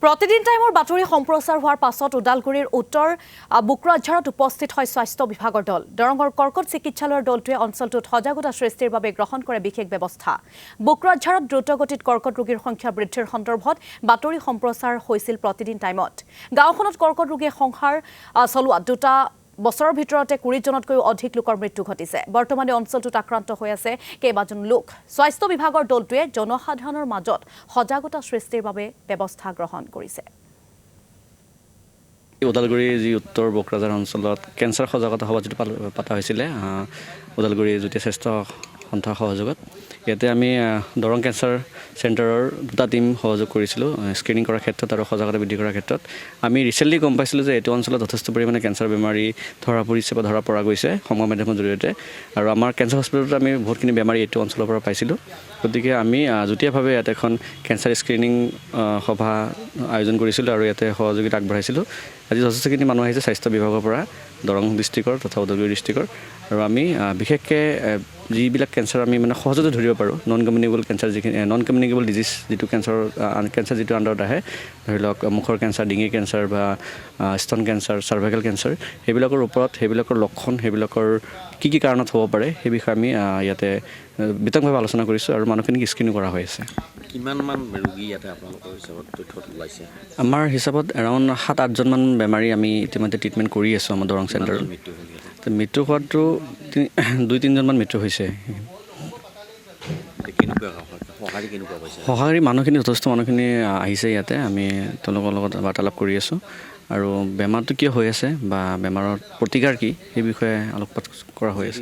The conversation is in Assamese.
প্ৰতিদিন টাইমৰ বাতৰি সম্প্ৰচাৰ হোৱাৰ পাছত ওদালগুৰিৰ উত্তৰ বুকৰাঝাৰত উপস্থিত হয় স্বাস্থ্য বিভাগৰ দল। দৰঙৰ কৰ্কট চিকিৎসালয়ৰ দলটোৱে অঞ্চলটোত সজাগতা সৃষ্টিৰ বাবে গ্ৰহণ কৰে বিশেষ ব্যৱস্থা। বুকৰাঝাৰত দ্ৰুতগতিত কৰ্কট ৰোগীৰ সংখ্যা বৃদ্ধিৰ সন্দৰ্ভত বাতৰি সম্প্ৰচাৰ হৈছিল প্ৰতিদিন টাইমত। গাঁওখনত কৰ্কট ৰোগীয়ে সংসাৰ চলোৱা দুটা বছৰৰ ভিতৰতে 20 জনতকৈও অধিক লোকৰ মৃত্যু ঘটিছে। বৰ্তমানে অঞ্চলটোত আক্ৰান্ত হৈ আছে কেইবাজন লোক। স্বাস্থ্য বিভাগৰ দলটোৱে জনসাধাৰণৰ মাজত সজাগতা সৃষ্টিৰ বাবে ব্যৱস্থা গ্ৰহণ কৰিছে। ওদালগুৰি যি উত্তৰ বকৰাঝাৰ অঞ্চলত কেঞ্চাৰ সজাগতা সভা যিটো পাতা হৈছিলে ওদালগুৰি জ্যোতি স্বাস্থ্য সন্থাৰ সহযোগত, ইয়াতে আমি দৰং কেঞ্চাৰ চেণ্টাৰৰ দুটা টীম সহযোগ কৰিছিলোঁ স্ক্ৰিনিং কৰাৰ ক্ষেত্ৰত আৰু সজাগতা বৃদ্ধি কৰাৰ ক্ষেত্ৰত। আমি ৰিচেণ্টলি গম পাইছিলোঁ যে এইটো অঞ্চলত যথেষ্ট পৰিমাণে কেঞ্চাৰ বেমাৰী ধৰা পৰিছে বা ধৰা পৰা গৈছে সংবাদ মাধ্যমৰ জৰিয়তে, আৰু আমাৰ কেঞ্চাৰ হস্পিটেলত আমি বহুতখিনি বেমাৰী এইটো অঞ্চলৰ পৰা পাইছিলোঁ। গতিকে আমি যুটীয়াভাৱে ইয়াত এখন কেঞ্চাৰ স্ক্ৰিনিং সভা আয়োজন কৰিছিলোঁ আৰু ইয়াতে সহযোগিতা আগবঢ়াইছিলোঁ। আজি যথেষ্টখিনি মানুহ আহিছে স্বাস্থ্য বিভাগৰ পৰা, দৰং ডিষ্ট্ৰিক্টৰ তথা ওদালগুৰি ডিষ্ট্ৰিক্টৰ, আৰু আমি বিশেষকৈ যিবিলাক কেঞ্চাৰ আমি মানে সহজতে ধৰিব পাৰোঁ, নন কমিউনিকেবল ডিজিজ যিটো কেঞ্চাৰ যিটো আণ্ডাৰত আহে, ধৰি লওক মুখৰ কেঞ্চাৰ, ডিঙিৰ কেঞ্চাৰ বা স্তন কেঞ্চাৰ, চাৰ্ভাইকেল কেঞ্চাৰ, সেইবিলাকৰ ওপৰত সেইবিলাকৰ লক্ষণ, সেইবিলাকৰ কি কি কাৰণত হ'ব পাৰে সেই বিষয়ে আমি ইয়াতে বিতংভাৱে আলোচনা কৰিছোঁ আৰু মানুহখিনিক স্ক্ৰিনিং কৰা হৈ আছে। কিমানমান ৰোগী ইয়াতে আপোনালোকৰ হিচাপত তথ্যত ওলাইছে? আমাৰ হিচাপত এৰাউণ্ড 7-8জনমান বেমাৰী আমি ইতিমধ্যে ট্ৰিটমেণ্ট কৰি আছোঁ আমাৰ দৰং চেণ্টাৰত। মৃত্যু হোৱাটো 2-3জনমান মৃত্যু হৈছে। সহায়কাৰী মানুহখিনি যথেষ্ট মানুহখিনি আহিছে ইয়াতে, আমি তেওঁলোকৰ লগত বাৰ্তালাপ কৰি আছোঁ আৰু বেমাৰটো কিয় হৈ আছে বা বেমাৰৰ প্ৰতিকাৰ কি সেই বিষয়ে আলোকপাত কৰা হৈ আছে।